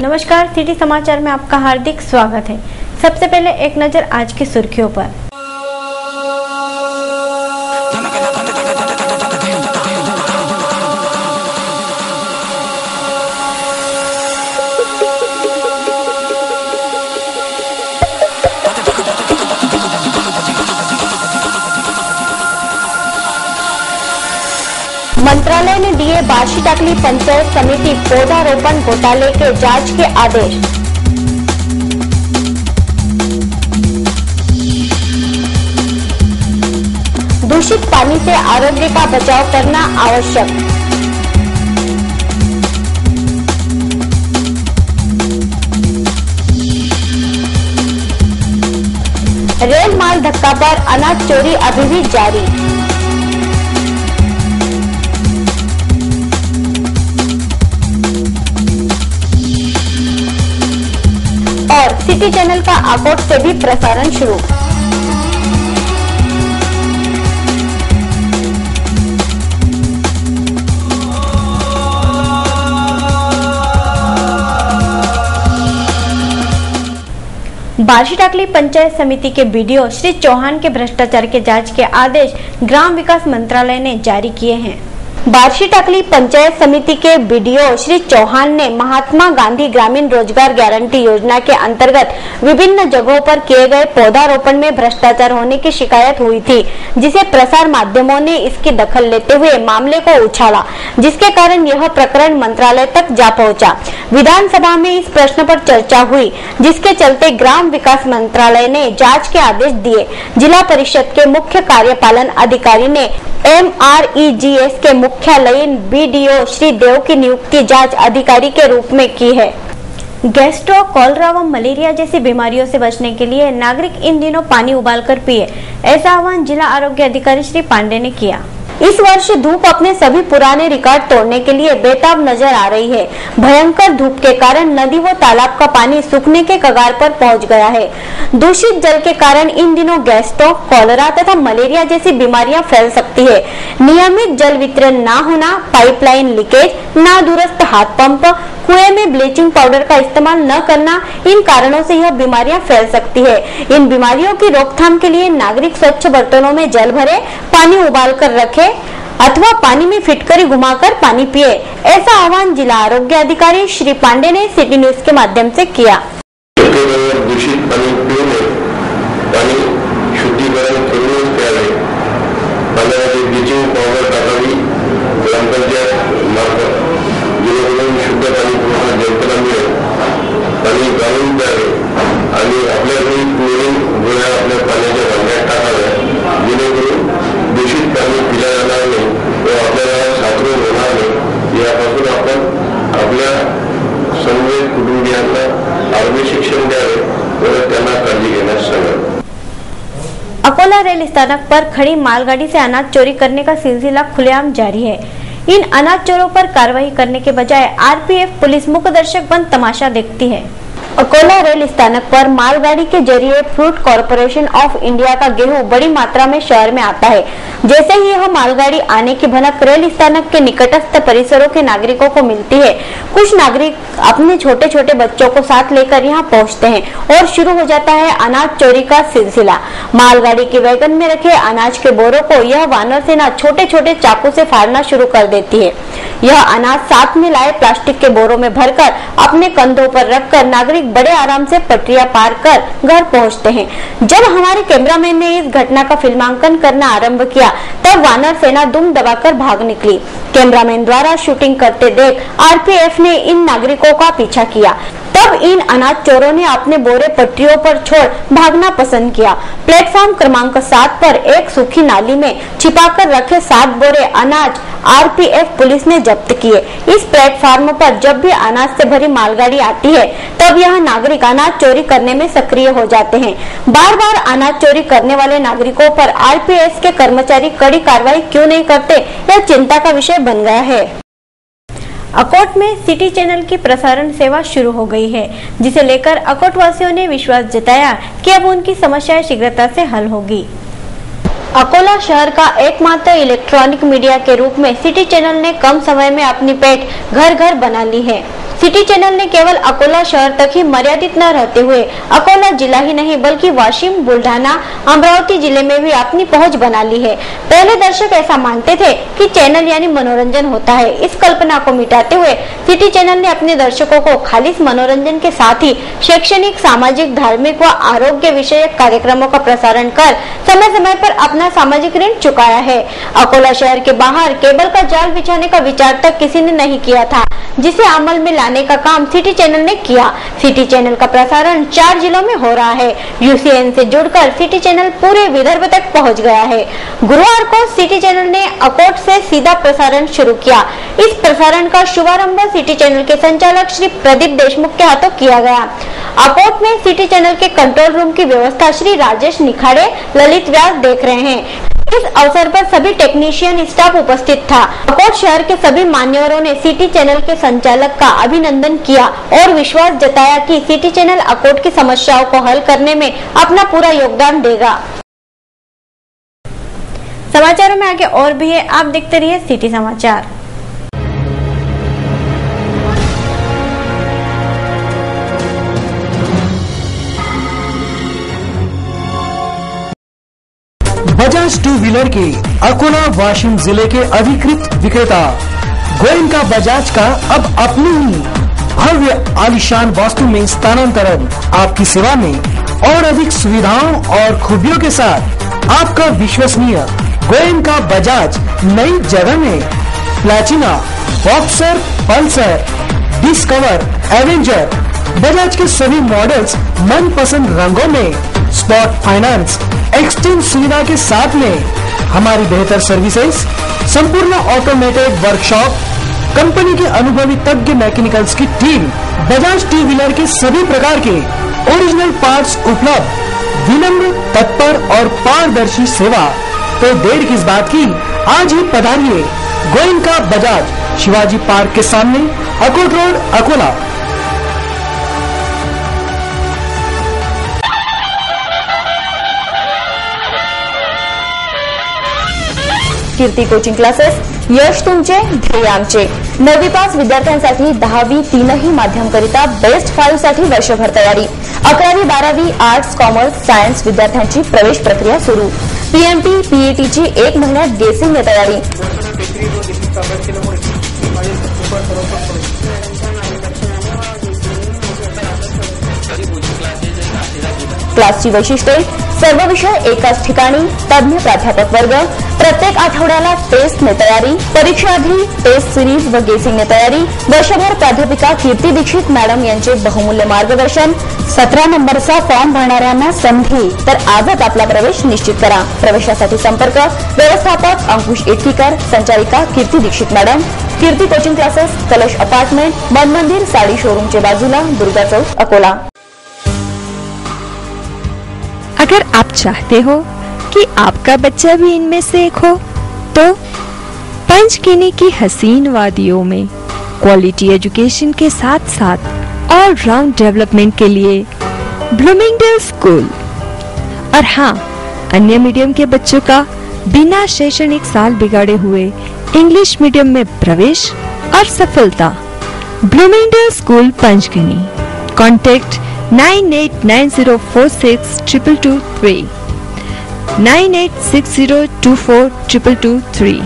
नमस्कार, सिटी समाचार में आपका हार्दिक स्वागत है। सबसे पहले एक नजर आज की सुर्खियों पर। मंत्रालय ने दिए बार्शी टाकली पंचायत समिति पौधारोपण घोटाले के जांच के आदेश। दूषित पानी से आरोग्य का बचाव करना आवश्यक। रेल माल धक्का पर अनाज चोरी अभी भी जारी। और सिटी चैनल का आकोट से भी प्रसारण शुरू। बार्शी टाकली पंचायत समिति के बीडीओ श्री चौहान के भ्रष्टाचार के जांच के आदेश ग्राम विकास मंत्रालय ने जारी किए हैं। बार्शी टाकली पंचायत समिति के बीडीओ श्री चौहान ने महात्मा गांधी ग्रामीण रोजगार गारंटी योजना के अंतर्गत विभिन्न जगहों पर किए गए पौधारोपण में भ्रष्टाचार होने की शिकायत हुई थी, जिसे प्रसार माध्यमों ने इसकी दखल लेते हुए मामले को उछाला, जिसके कारण यह प्रकरण मंत्रालय तक जा पहुंचा। विधानसभा में इस प्रश्न पर चर्चा हुई, जिसके चलते ग्राम विकास मंत्रालय ने जाँच के आदेश दिए। जिला परिषद के मुख्य कार्यपालन अधिकारी ने MREGS के मुख्यालयीन बीडीओ श्री देव की नियुक्ति जांच अधिकारी के रूप में की है। गैस्ट्रो, कॉलरा व मलेरिया जैसी बीमारियों से बचने के लिए नागरिक इन दिनों पानी उबालकर पिए, ऐसा आह्वान जिला आरोग्य अधिकारी श्री पांडे ने किया। इस वर्ष धूप अपने सभी पुराने रिकॉर्ड तोड़ने के लिए बेताब नजर आ रही है। भयंकर धूप के कारण नदी व तालाब का पानी सूखने के कगार पर पहुंच गया है। दूषित जल के कारण इन दिनों गैस्ट्रो, कॉलरा तथा मलेरिया जैसी बीमारियां फैल सकती है। नियमित जल वितरण न होना, पाइपलाइन लीकेज, ना दूरस्थ हाथ पंप, कुएं में ब्लीचिंग पाउडर का इस्तेमाल न करना, इन कारणों से यह बीमारियां फैल सकती है। इन बीमारियों की रोकथाम के लिए नागरिक स्वच्छ बर्तनों में जल भरे, पानी उबाल कर रखे अथवा पानी में फिटकरी घुमाकर पानी पिए, ऐसा आह्वान जिला आरोग्य अधिकारी श्री पांडे ने सिटी न्यूज के माध्यम से किया। दूषित पानी पीने, पानी शुद्धिकरण करून प्यावे, पाण्यामध्ये ब्लीचिंग पावडर टाकावी, ग्रामपंचायत मार्फत जेणेकरून शुद्ध पाणी पूर्ण जनतेला मिळेल, पाणी गाळून प्यावे आणि आपल्या घरी क्लोरीन गोळ्या आपल्या पाण्याच्या भांड्यात टाकाव्या, जेणेकरून दूषित पाणी पिल्या जाणार नाही व आपल्याला साथरोग होणार नाही। यापासून आपण आपल्या सर्व कुटुंबियांना आरोग्य शिक्षण द्यावे व त्यांना काळजी घेण्यास सांगावे। अकोला रेल स्थानक पर खड़ी मालगाड़ी से अनाज चोरी करने का सिलसिला खुलेआम जारी है। इन अनाज चोरों पर कार्रवाई करने के बजाय RPF पुलिस मूक दर्शक बंद तमाशा देखती है। अकोला रेल स्थानक पर मालगाड़ी के जरिए फ्रूट कॉरपोरेशन ऑफ इंडिया का गेहूं बड़ी मात्रा में शहर में आता है। जैसे ही यह मालगाड़ी आने की भनक रेल स्थानक के निकटस्थ परिसरों के नागरिकों को मिलती है, कुछ नागरिक अपने छोटे छोटे बच्चों को साथ लेकर यहां पहुंचते हैं और शुरू हो जाता है अनाज चोरी का सिलसिला। मालगाड़ी के वैगन में रखे अनाज के बोरों को यह वानर सेना छोटे छोटे चाकू से फाड़ना शुरू कर देती है। यह अनाज साथ में लाए प्लास्टिक के बोरों में भरकर अपने कंधों पर रखकर नागरिक बड़े आराम से पटरियां पार कर घर पहुंचते हैं। जब हमारे कैमरामैन ने इस घटना का फिल्मांकन करना आरंभ किया, तब वानर सेना दुम दबाकर भाग निकली। कैमरामैन द्वारा शूटिंग करते देख RPF ने इन नागरिकों का पीछा किया। तब इन अनाज चोरों ने अपने बोरे पटरियों पर छोड़ भागना पसंद किया। प्लेटफॉर्म क्रमांक 7 पर एक सूखी नाली में छिपाकर रखे 7 बोरे अनाज RPF पुलिस ने जब्त किए। इस प्लेटफॉर्म पर जब भी अनाज से भरी मालगाड़ी आती है, तब यह नागरिक अनाज चोरी करने में सक्रिय हो जाते हैं। बार बार अनाज चोरी करने वाले नागरिकों पर RPF के कर्मचारी कड़ी कार्रवाई क्यों नहीं करते, यह चिंता का विषय बन गया है। अकोट में सिटी चैनल की प्रसारण सेवा शुरू हो गई है, जिसे लेकर अकोट वासियों ने विश्वास जताया कि अब उनकी समस्याएं शीघ्रता से हल होगी। अकोला शहर का एकमात्र इलेक्ट्रॉनिक मीडिया के रूप में सिटी चैनल ने कम समय में अपनी पैठ घर घर बना ली है। सिटी चैनल ने केवल अकोला शहर तक ही मर्यादित न रहते हुए अकोला जिला ही नहीं बल्कि वाशिम, बुल्ढाना, अमरावती जिले में भी अपनी पहुंच बना ली है। पहले दर्शक ऐसा मानते थे कि चैनल यानी मनोरंजन होता है। इस कल्पना को मिटाते हुए सिटी चैनल ने अपने दर्शकों को खालिस मनोरंजन के साथ ही शैक्षणिक, सामाजिक, धार्मिक व आरोग्य विषयक कार्यक्रमों का प्रसारण कर समय समय पर अपना सामाजिक ऋण चुकाया है। अकोला शहर के बाहर केबल का जाल बिछाने का विचार तक किसी ने नहीं किया था, जिसे अमल में लाने का काम सिटी चैनल ने किया। सिटी चैनल का प्रसारण 4 जिलों में हो रहा है। यूसीएन से जुड़कर सिटी चैनल पूरे विदर्भ तक पहुंच गया है। गुरुवार को सिटी चैनल ने अकोट से सीधा प्रसारण शुरू किया। इस प्रसारण का शुभारंभ सिटी चैनल के संचालक श्री प्रदीप देशमुख के हाथों किया गया। अकोट में सिटी चैनल के कंट्रोल रूम की व्यवस्था श्री राजेश निखाड़े, ललित व्यास देख रहे हैं। इस अवसर पर सभी टेक्नीशियन स्टाफ उपस्थित था। अकोट शहर के सभी मान्यवरों ने सिटी चैनल के संचालक का अभिनंदन किया और विश्वास जताया कि सिटी चैनल अकोट की समस्याओं को हल करने में अपना पूरा योगदान देगा। समाचारों में आगे और भी है, आप देखते रहिए सिटी समाचार। बजाज 2 व्हीलर के अकोला वाशिम जिले के अधिकृत विक्रेता गोयनका बजाज का अब अपनी ही भव्य आलीशान वास्तु में स्थानांतरण आपकी सेवा में और अधिक सुविधाओं और खूबियों के साथ आपका विश्वसनीय गोयनका बजाज नई जगह में Platina, boxer, Pulsar, discover, Avenger Bajaj के सभी मॉडल्स मनपसंद रंगों में स्पॉट फाइनेंस एक्सचेंज सुविधा के साथ में हमारी बेहतर सर्विसेज, संपूर्ण ऑटोमेटेड वर्कशॉप, कंपनी के अनुभवी तज्ञ मैकेनिकल्स की टीम, बजाज 2 व्हीलर के सभी प्रकार के ओरिजिनल पार्ट्स उपलब्ध, विनम्र, तत्पर और पारदर्शी सेवा। तो देर किस बात की, आज ही पधारिए गोयनका बजाज, शिवाजी पार्क के सामने, अकोट रोड, अकोला। कीर्ती कोचिंग क्लासेस, यश तुमचे, ध्येय आमचे। 9वी पास विद्यार्थ्यांसाठी 10वी तीनही माध्यमकरिता बेस्ट 5 साठी वर्षभर तयारी। 11वी 12वी आर्ट्स, कॉमर्स, सायन्स विद्यार्थ्यांची प्रवेश प्रक्रिया सुरू। पीएमटी, पीईटीची 1 महिन्यात गेसिंग तयारी। क्लासची वैशिष्ट्ये, सर्व विषय एकाच ठिकाणी, तज्ञ प्राध्यापक वर्ग, प्रत्येक आठवड्याला टेस्टने तयारी, परीक्षाआधी टेस्ट सिरीज व गेसिंगने तयारी, वर्षभर प्राध्यापिका कीर्ती दीक्षित मॅडम यांचे बहुमूल्य मार्गदर्शन, 17 नंबरचा फॉर्म भरणाऱ्यांना संधी, तर आजच आपला प्रवेश निश्चित करा। प्रवेशासाठी संपर्क व्यवस्थापक अंकुश एटकीकर, संचालिका कीर्ती दीक्षित मॅडम, कीर्ती कोचिंग क्लासेस, कलश अपार्टमेंट, मन मंदिर साडी शोरूमच्या बाजूला, दुर्गा चौक, अकोला। अगर आप चाहते हो कि आपका बच्चा भी इनमें से एक हो, तो पंचकिनी की हसीन वादियों में क्वालिटी एजुकेशन के साथ साथ ऑल राउंड डेवलपमेंट के लिए ब्लूमिंगडेल स्कूल, और हाँ, अन्य मीडियम के बच्चों का बिना शैक्षणिक साल बिगाड़े हुए इंग्लिश मीडियम में प्रवेश और सफलता। Bloomingdale school Panchgani. Contact 9890462223, 9860242223,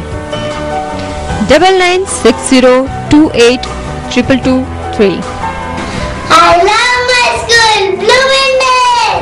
9960282223। I love my school, Bloomingdale.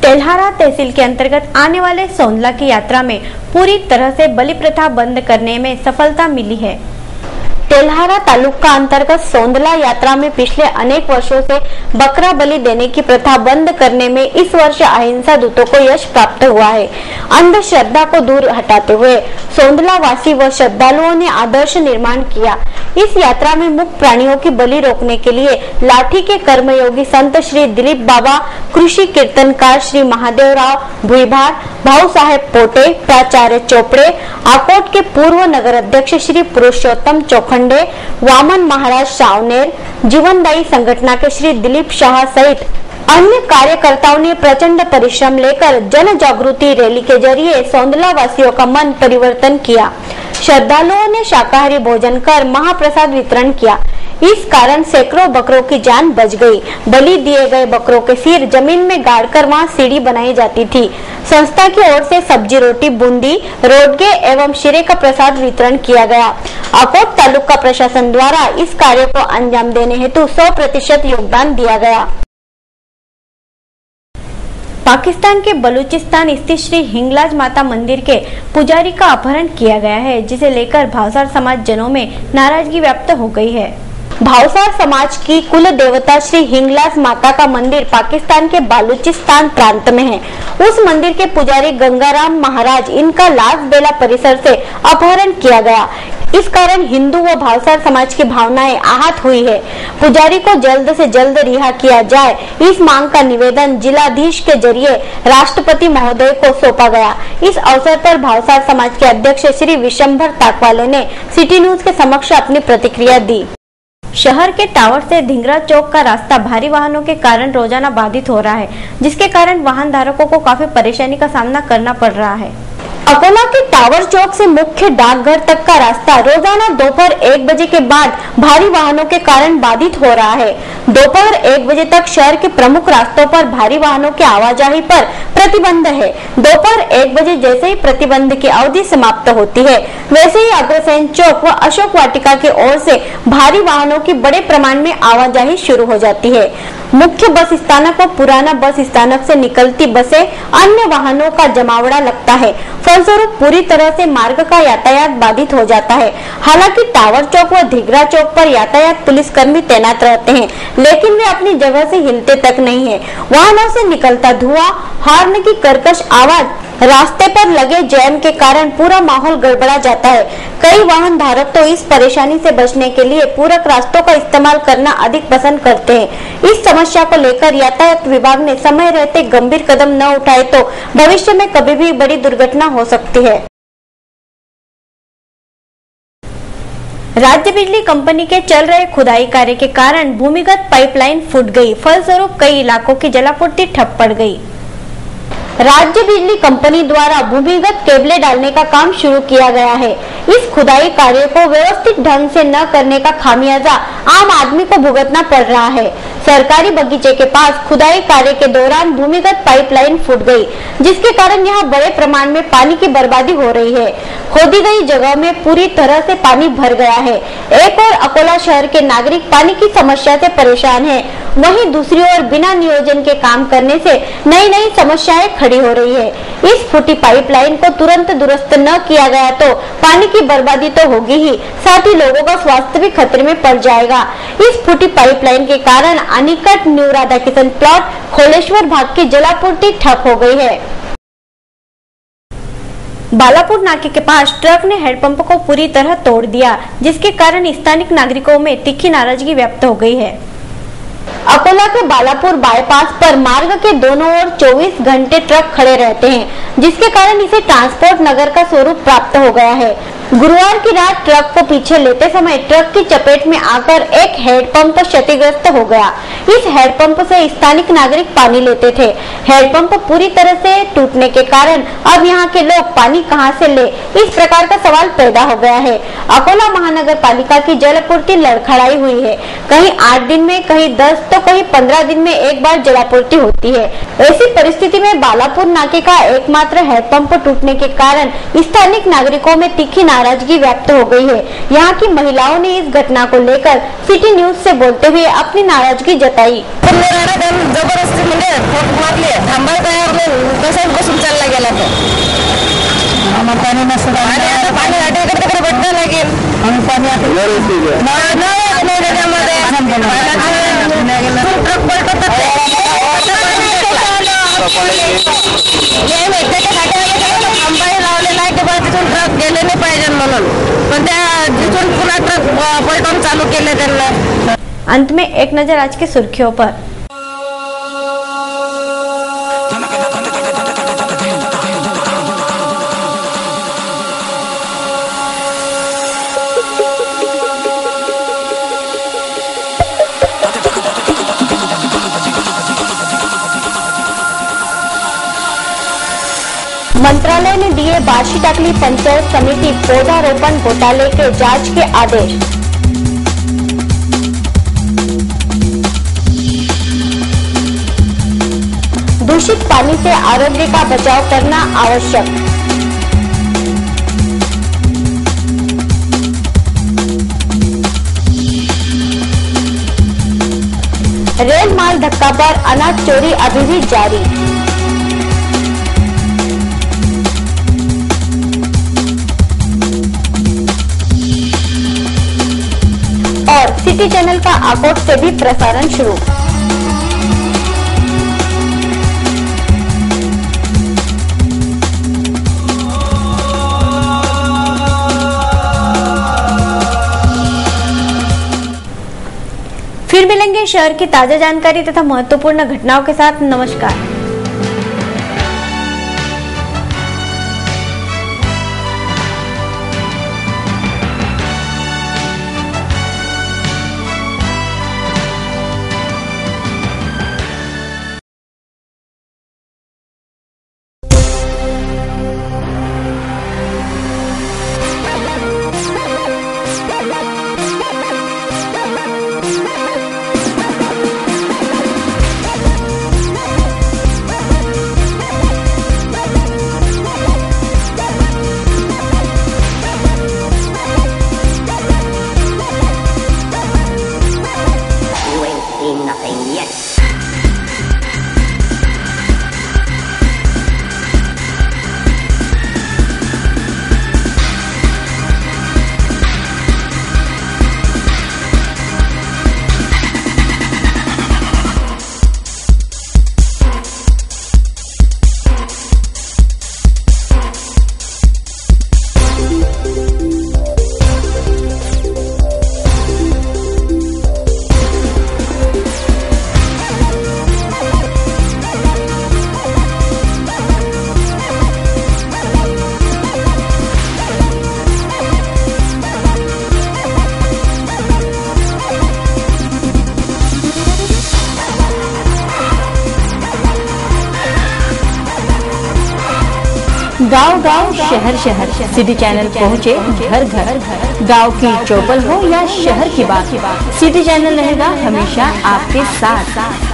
Telhara तहसील के अंतर्गत आने वाले सोंदला की यात्रा में पूरी तरह से बलि प्रथा बंद करने में सफलता मिली है। तेल्हारा तालुका अंतर्गत सोंदला यात्रा में पिछले अनेक वर्षों से बकरा बलि देने की प्रथा बंद करने में इस वर्ष अहिंसा दूतों को यश प्राप्त हुआ है। अंधश्रद्धा को दूर हटाते हुए सोंदला वासी व श्रद्धालुओं ने आदर्श निर्माण किया। इस यात्रा में मुक्त प्राणियों की बलि रोकने के लिए लाठी के कर्मयोगी संत श्री दिलीप बाबा, कृषि कीर्तनकार श्री महादेव राव भुईभार, भाऊ साहेब पोटे, प्राचार्य चोपड़े, आकोट के पूर्व नगर अध्यक्ष श्री पुरुषोत्तम चौखंडे, वामन महाराज सावनेर, जीवनदायी संगठना के श्री दिलीप शाह सहित अन्य कार्यकर्ताओं ने प्रचंड परिश्रम लेकर जन जागृति रैली के जरिए सौंदला वासियों का मन परिवर्तन किया। श्रद्धालुओं ने शाकाहारी भोजन कर महाप्रसाद वितरण किया। इस कारण सैकड़ों बकरों की जान बच गई। बलि दिए गए बकरों के सिर जमीन में गाड़कर वहां सीढ़ी बनाई जाती थी। संस्था की ओर से सब्जी, रोटी, बूंदी, रोडगे एवं शीरे का प्रसाद वितरण किया गया। आकोट तालुका प्रशासन द्वारा इस कार्य को अंजाम देने हेतु 100% योगदान दिया गया। पाकिस्तान के बलूचिस्तान स्थित श्री हिंगलाज माता मंदिर के पुजारी का अपहरण किया गया है, जिसे लेकर भावसार समाज जनों में नाराजगी व्यक्त हो गई है। भावसार समाज की कुल देवता श्री हिंगलाज माता का मंदिर पाकिस्तान के बलूचिस्तान प्रांत में है। उस मंदिर के पुजारी गंगाराम महाराज इनका लाल बेला परिसर से अपहरण किया गया। इस कारण हिंदू व भावसार समाज की भावनाएं आहत हुई है। पुजारी को जल्द से जल्द रिहा किया जाए, इस मांग का निवेदन जिलाधीश के जरिए राष्ट्रपति महोदय को सौंपा गया। इस अवसर पर भावसार समाज के अध्यक्ष श्री विशंभर ताकवाले ने सिटी न्यूज के समक्ष अपनी प्रतिक्रिया दी। शहर के टावर से धिंगरा चौक का रास्ता भारी वाहनों के कारण रोजाना बाधित हो रहा है, जिसके कारण वाहन धारकों को काफी परेशानी का सामना करना पड़ रहा है। अकोला के टावर चौक से मुख्य डाकघर तक का रास्ता रोजाना दोपहर 1 बजे के बाद भारी वाहनों के कारण बाधित हो रहा है। दोपहर 1 बजे तक शहर के प्रमुख रास्तों पर भारी वाहनों की आवाजाही पर प्रतिबंध है। दोपहर 1 बजे जैसे ही प्रतिबंध की अवधि समाप्त होती है, वैसे ही अग्रसेन चौक व अशोक वाटिका की ओर से भारी वाहनों की बड़े प्रमाण में आवाजाही शुरू हो जाती है। मुख्य बस स्थानक व पुराना बस स्थानक से निकलती बसें अन्य वाहनों का जमावड़ा लगता है। फलस्वरूप पूरी तरह से मार्ग का यातायात बाधित हो जाता है। हालांकि टावर चौक व धिगरा चौक पर यातायात पुलिसकर्मी तैनात रहते हैं, लेकिन वे अपनी जगह से हिलते तक नहीं है। वाहनों से निकलता धुआं, हॉर्न की कर्कश आवाज, रास्ते पर लगे जैम के कारण पूरा माहौल गड़बड़ा जाता है। कई वाहन धारक तो इस परेशानी से बचने के लिए पूरक रास्तों का इस्तेमाल करना अधिक पसंद करते हैं। इस समस्या को लेकर यातायात विभाग ने समय रहते गंभीर कदम न उठाए तो भविष्य में कभी भी बड़ी दुर्घटना हो सकती है। राज्य बिजली कंपनी के चल रहे खुदाई कार्य के कारण भूमिगत पाइपलाइन फूट गई। फलस्वरूप कई इलाकों की जलापूर्ति ठप पड़ गई। राज्य बिजली कंपनी द्वारा भूमिगत केबलें डालने का काम शुरू किया गया है। इस खुदाई कार्य को व्यवस्थित ढंग से न करने का खामियाजा आम आदमी को भुगतना पड़ रहा है। सरकारी बगीचे के पास खुदाई कार्य के दौरान भूमिगत पाइपलाइन फूट गई, जिसके कारण यहाँ बड़े प्रमाण में पानी की बर्बादी हो रही है। खोदी गई जगह में पूरी तरह से पानी भर गया है। एक और अकोला शहर के नागरिक पानी की समस्या से परेशान हैं, वहीं दूसरी ओर बिना नियोजन के काम करने से नई नई समस्याएं खड़ी हो रही है। इस फूटी पाइपलाइन को तुरंत दुरुस्त न किया गया तो पानी की बर्बादी तो होगी ही, साथ ही लोगों का स्वास्थ्य भी खतरे में पड़ जाएगा। इस फूटी पाइपलाइन के कारण अनिकट न्यू राधा किशन प्लॉट खोलेश्वर भाग की जलापूर्ति ठप हो गई है। बालापुर नाके के पास ट्रक ने हेडपंप को पूरी तरह तोड़ दिया, जिसके कारण स्थानीय नागरिकों में तीखी नाराजगी व्यक्त हो गई है। अकोला के बालापुर बाईपास पर मार्ग के दोनों ओर 24 घंटे ट्रक खड़े रहते हैं, जिसके कारण इसे ट्रांसपोर्ट नगर का स्वरूप प्राप्त हो गया है। गुरुवार की रात ट्रक को पीछे लेते समय ट्रक की चपेट में आकर एक हेडपंप क्षतिग्रस्त हो गया। इस हेडपंप से स्थानीय नागरिक पानी लेते थे। हेडपंप पूरी तरह से टूटने के कारण अब यहाँ के लोग पानी कहाँ से ले, इस प्रकार का सवाल पैदा हो गया है। अकोला महानगर पालिका की जलापूर्ति लड़खड़ाई हुई है। कहीं 8 दिन में, कहीं 10 तो कहीं 15 दिन में एक बार जलापूर्ति होती है। ऐसी परिस्थिति में बालापुर नाके का एकमात्र हेडपंप टूटने के कारण स्थानीय नागरिकों में तीखी नाराजगी व्यक्त हो गई है। यहाँ की महिलाओं ने इस घटना को लेकर सिटी न्यूज से बोलते हुए अपनी नाराजगी जताई। जबरदस्ती का कॉलेज हे त्याच्यासाठी अंबाई लावलेला आहे तेव्हा तिथून ट्रक गेले नाही पाहिजे म्हणून, पण त्या तिथून पुन्हा ट्रक पलटून चालू केले त्यांना। अंत में एक नजर आज की सुर्खियों पर। मंत्रालय ने दिए बार्शी टाकली पंचायत समिति पौधारोपण घोटाले के जांच के आदेश। दूषित पानी से आरोग्य का बचाव करना आवश्यक। रेल माल धक्का पर अनाज चोरी अभी भी जारी। और सिटी चैनल का आकोट से भी प्रसारण शुरू। फिर मिलेंगे शहर की ताजा जानकारी तथा महत्वपूर्ण घटनाओं के साथ। नमस्कार। गांव गांव शहर शहर सिटी चैनल पहुंचे घर घर। गांव की चौपल हो या शहर की बात, सिटी चैनल रहेगा हमेशा आपके साथ।